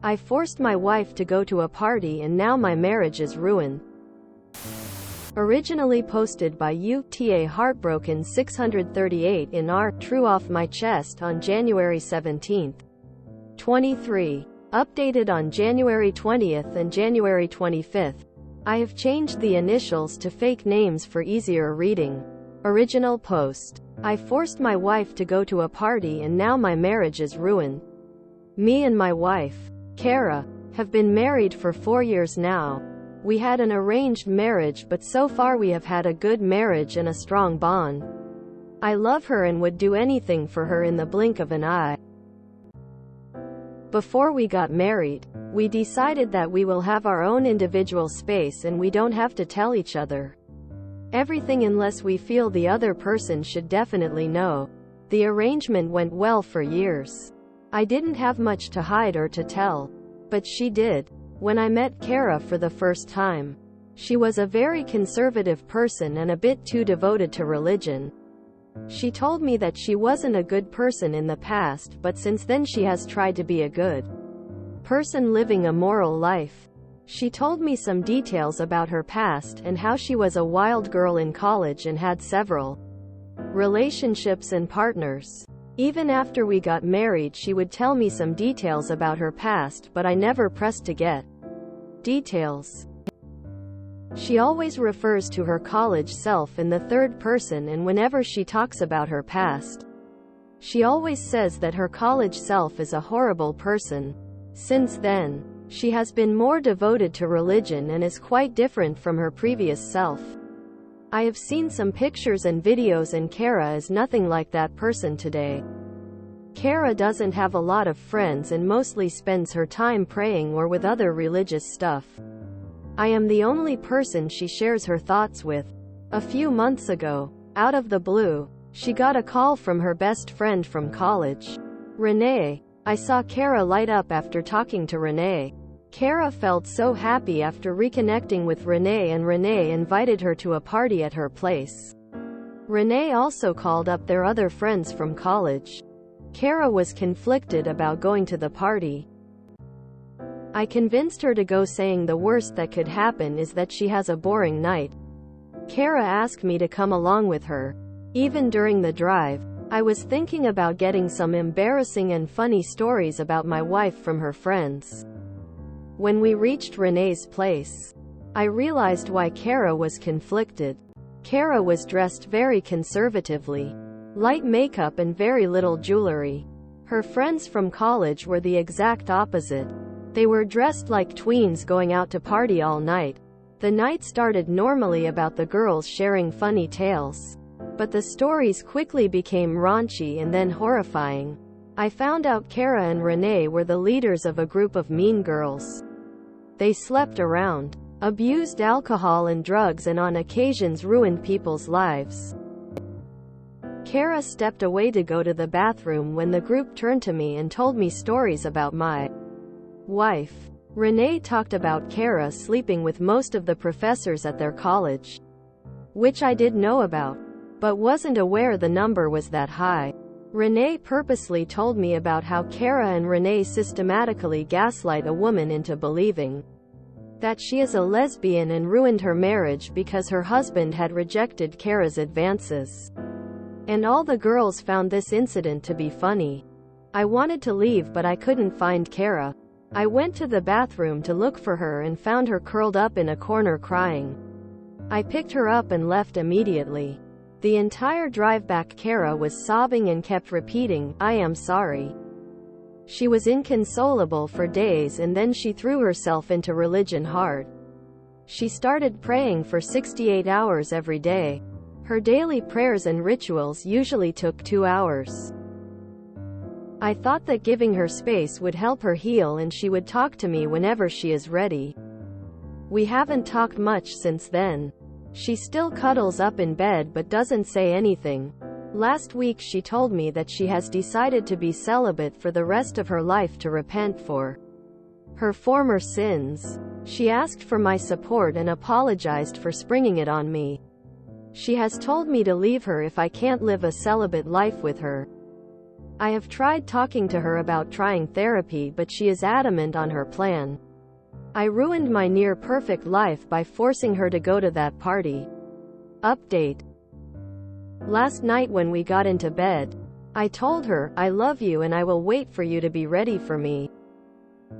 I forced my wife to go to a party and now my marriage is ruined. Originally posted by UTA Heartbroken 638 in R. True Off My Chest on January 17, 23. Updated on January 20th and January 25th. I have changed the initials to fake names for easier reading. Original post. I forced my wife to go to a party and now my marriage is ruined. Me and my wife, Kara, have been married for 4 years now. We had an arranged marriage, but so far we have had a good marriage and a strong bond. I love her and would do anything for her in the blink of an eye. Before we got married, we decided that we will have our own individual space and we don't have to tell each other everything unless we feel the other person should definitely know. The arrangement went well for years. I didn't have much to hide or to tell, but she did. When I met Kara for the first time, she was a very conservative person and a bit too devoted to religion. She told me that she wasn't a good person in the past, but since then she has tried to be a good person living a moral life. She told me some details about her past and how she was a wild girl in college and had several relationships and partners. Even after we got married, she would tell me some details about her past, but I never pressed to get details. She always refers to her college self in the third person, and whenever she talks about her past, she always says that her college self is a horrible person. Since then, she has been more devoted to religion and is quite different from her previous self. I have seen some pictures and videos and Kara is nothing like that person today. Kara doesn't have a lot of friends and mostly spends her time praying or with other religious stuff. I am the only person she shares her thoughts with. A few months ago, out of the blue, she got a call from her best friend from college, Renee. I saw Kara light up after talking to Renee. Kara felt so happy after reconnecting with Renee, and Renee invited her to a party at her place. Renee also called up their other friends from college. Kara was conflicted about going to the party. I convinced her to go, saying the worst that could happen is that she has a boring night. Kara asked me to come along with her. Even during the drive, I was thinking about getting some embarrassing and funny stories about my wife from her friends. When we reached Renee's place, I realized why Kara was conflicted. Kara was dressed very conservatively. Light makeup and very little jewelry. Her friends from college were the exact opposite. They were dressed like tweens going out to party all night. The night started normally about the girls sharing funny tales, but the stories quickly became raunchy and then horrifying. I found out Kara and Renee were the leaders of a group of mean girls. They slept around, abused alcohol and drugs, and on occasions ruined people's lives. Kara stepped away to go to the bathroom when the group turned to me and told me stories about my wife. Renee talked about Kara sleeping with most of the professors at their college, which I did know about, but wasn't aware the number was that high. Renee purposely told me about how Kara and Renee systematically gaslight a woman into believing that she is a lesbian and ruined her marriage because her husband had rejected Kara's advances. And all the girls found this incident to be funny. I wanted to leave, but I couldn't find Kara. I went to the bathroom to look for her and found her curled up in a corner crying. I picked her up and left immediately. The entire drive back Kara was sobbing and kept repeating, "I am sorry." She was inconsolable for days, and then she threw herself into religion hard. She started praying for 68 hours every day. Her daily prayers and rituals usually took 2 hours. I thought that giving her space would help her heal and she would talk to me whenever she is ready. We haven't talked much since then. She still cuddles up in bed but doesn't say anything. Last week she told me that she has decided to be celibate for the rest of her life to repent for her former sins. She asked for my support and apologized for springing it on me. She has told me to leave her if I can't live a celibate life with her. I have tried talking to her about trying therapy, but she is adamant on her plan. I ruined my near-perfect life by forcing her to go to that party. Update. Last night when we got into bed, I told her, "I love you and I will wait for you to be ready for me."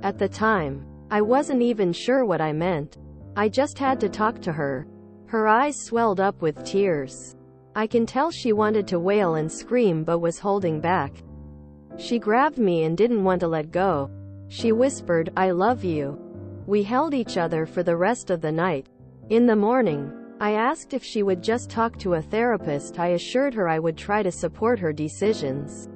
At the time, I wasn't even sure what I meant. I just had to talk to her. Her eyes swelled up with tears. I can tell she wanted to wail and scream but was holding back. She grabbed me and didn't want to let go. She whispered, "I love you." We held each other for the rest of the night. In the morning, I asked if she would just talk to a therapist. I assured her I would try to support her decisions.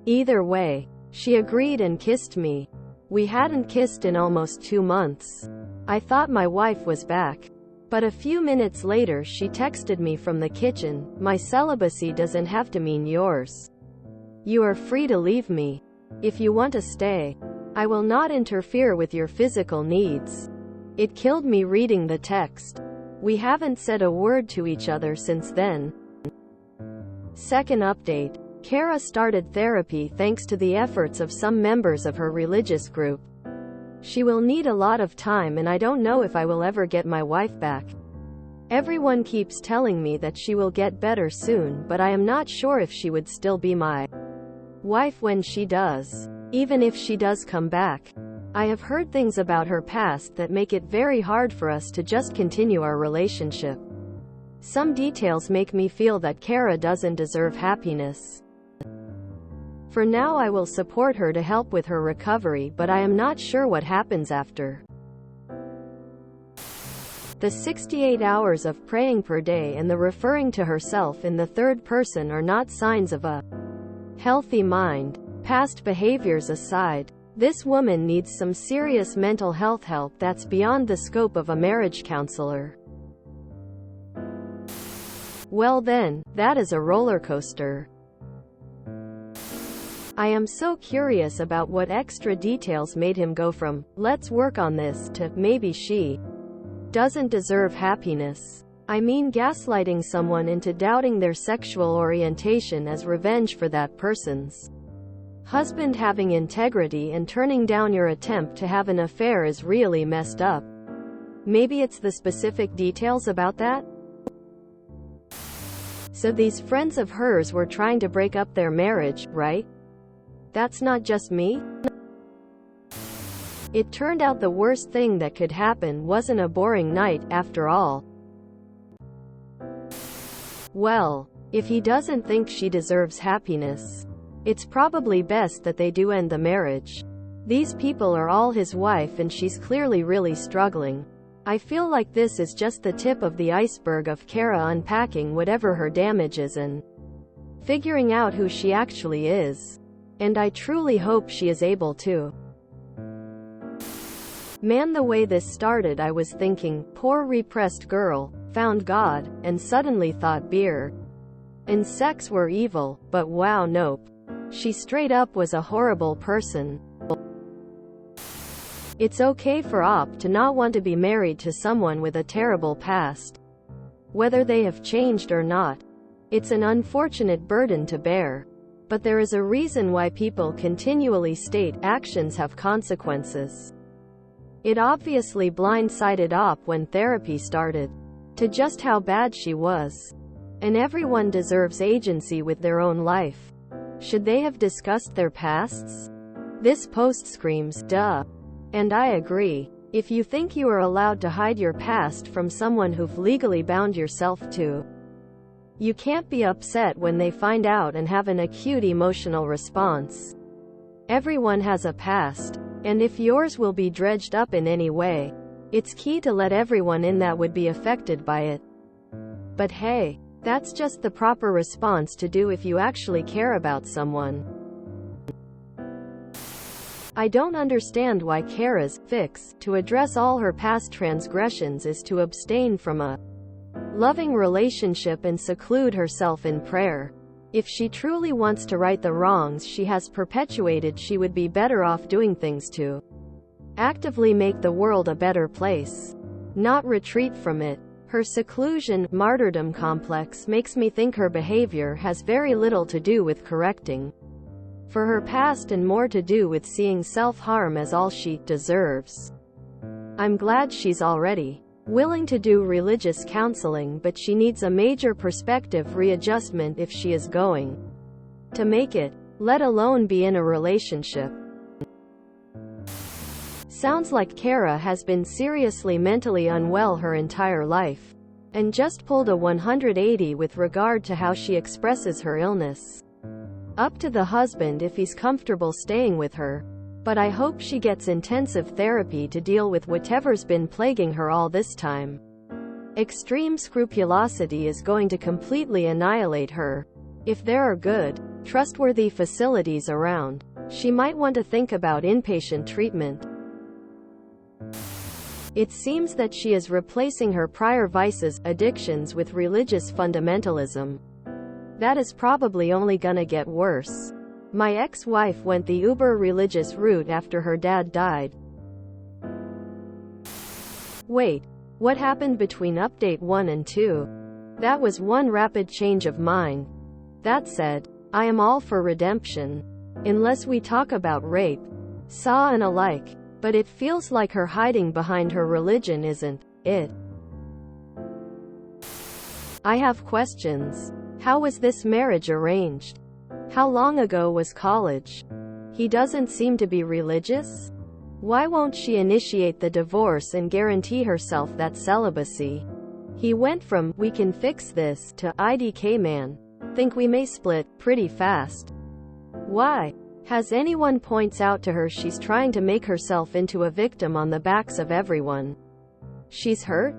Either way, she agreed and kissed me. We hadn't kissed in almost 2 months. I thought my wife was back. But a few minutes later she texted me from the kitchen, "My celibacy doesn't have to mean yours. You are free to leave me. If you want to stay, I will not interfere with your physical needs." It killed me reading the text. We haven't said a word to each other since then. Second update. Kara started therapy thanks to the efforts of some members of her religious group. She will need a lot of time and I don't know if I will ever get my wife back. Everyone keeps telling me that she will get better soon, but I am not sure if she would still be my wife when she does. Even if she does come back. I have heard things about her past that make it very hard for us to just continue our relationship. Some details make me feel that Kara doesn't deserve happiness. For now I will support her to help with her recovery, but I am not sure what happens after. The 68 hours of praying per day and the referring to herself in the third person are not signs of a healthy mind. Past behaviors aside, this woman needs some serious mental health help that's beyond the scope of a marriage counselor. Well then, that is a roller coaster. I am so curious about what extra details made him go from, "Let's work on this," to, "Maybe she doesn't deserve happiness." I mean, gaslighting someone into doubting their sexual orientation as revenge for that person's husband having integrity and turning down your attempt to have an affair is really messed up. Maybe it's the specific details about that? So these friends of hers were trying to break up their marriage, right? That's not just me? It turned out the worst thing that could happen wasn't a boring night, after all. Well, if he doesn't think she deserves happiness, it's probably best that they do end the marriage. These people are all his wife and she's clearly really struggling. I feel like this is just the tip of the iceberg of Kara unpacking whatever her damage is and figuring out who she actually is. And I truly hope she is able to. Man, the way this started, I was thinking, poor repressed girl, found God, and suddenly thought beer and sex were evil, but wow, nope. She straight up was a horrible person. It's okay for Op to not want to be married to someone with a terrible past. Whether they have changed or not. It's an unfortunate burden to bear. But there is a reason why people continually state actions have consequences. It obviously blindsided Op when therapy started to just how bad she was. And everyone deserves agency with their own life. Should they have discussed their pasts? This post screams, duh. And I agree. If you think you are allowed to hide your past from someone who've legally bound yourself to, you can't be upset when they find out and have an acute emotional response. Everyone has a past, and if yours will be dredged up in any way, it's key to let everyone in that would be affected by it. But hey, that's just the proper response to do if you actually care about someone. I don't understand why Kara's fix to address all her past transgressions is to abstain from a loving relationship and seclude herself in prayer. If she truly wants to right the wrongs she has perpetuated, she would be better off doing things to actively make the world a better place, not retreat from it. Her seclusion, martyrdom complex makes me think her behavior has very little to do with correcting for her past and more to do with seeing self-harm as all she deserves. I'm glad she's already willing to do religious counseling, but she needs a major perspective readjustment if she is going to make it, let alone be in a relationship. Sounds like Kara has been seriously mentally unwell her entire life, and just pulled a 180 with regard to how she expresses her illness. Up to the husband if he's comfortable staying with her, but I hope she gets intensive therapy to deal with whatever's been plaguing her all this time. Extreme scrupulosity is going to completely annihilate her. If there are good, trustworthy facilities around, she might want to think about inpatient treatment. It seems that she is replacing her prior vices, addictions with religious fundamentalism. That is probably only gonna get worse. My ex-wife went the uber-religious route after her dad died. Wait, what happened between update 1 and 2? That was one rapid change of mind. That said, I am all for redemption. Unless we talk about rape, saw and alike. But it feels like her hiding behind her religion isn't it. I have questions. How was this marriage arranged? How long ago was college? He doesn't seem to be religious? Why won't she initiate the divorce and guarantee herself that celibacy? He went from, "we can fix this," to, "IDK man. Think we may split," pretty fast. Why? Has anyone points out to her she's trying to make herself into a victim on the backs of everyone she's hurt?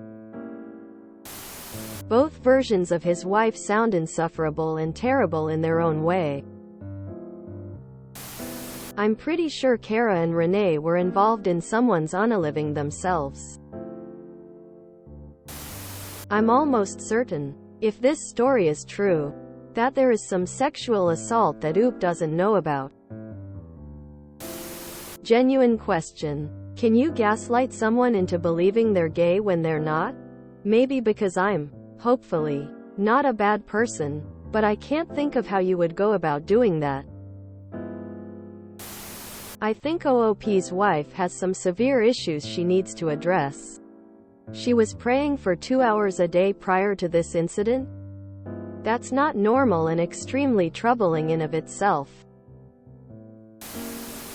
Both versions of his wife sound insufferable and terrible in their own way. I'm pretty sure Kara and Renee were involved in someone's unaliving themselves. I'm almost certain, if this story is true, that there is some sexual assault that Oop doesn't know about. Genuine question. Can you gaslight someone into believing they're gay when they're not? Maybe because I'm, hopefully, not a bad person, but I can't think of how you would go about doing that. I think OOP's wife has some severe issues she needs to address. She was praying for 2 hours a day prior to this incident? That's not normal and extremely troubling in of itself.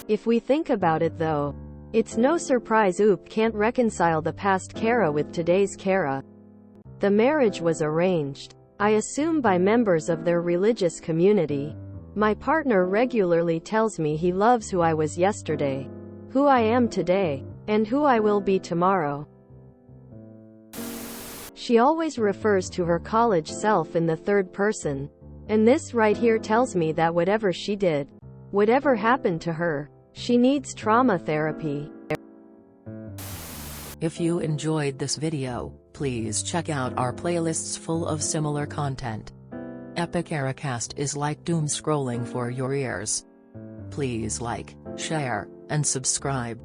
If we think about it though, it's no surprise Oop can't reconcile the past Kara with today's Kara. The marriage was arranged, I assume, by members of their religious community. My partner regularly tells me he loves who I was yesterday, who I am today, and who I will be tomorrow. She always refers to her college self in the third person, and this right here tells me that whatever she did, whatever happened to her, she needs trauma therapy. If you enjoyed this video, please check out our playlists full of similar content. Epic Ericast is like doom scrolling for your ears. Please like, share, and subscribe.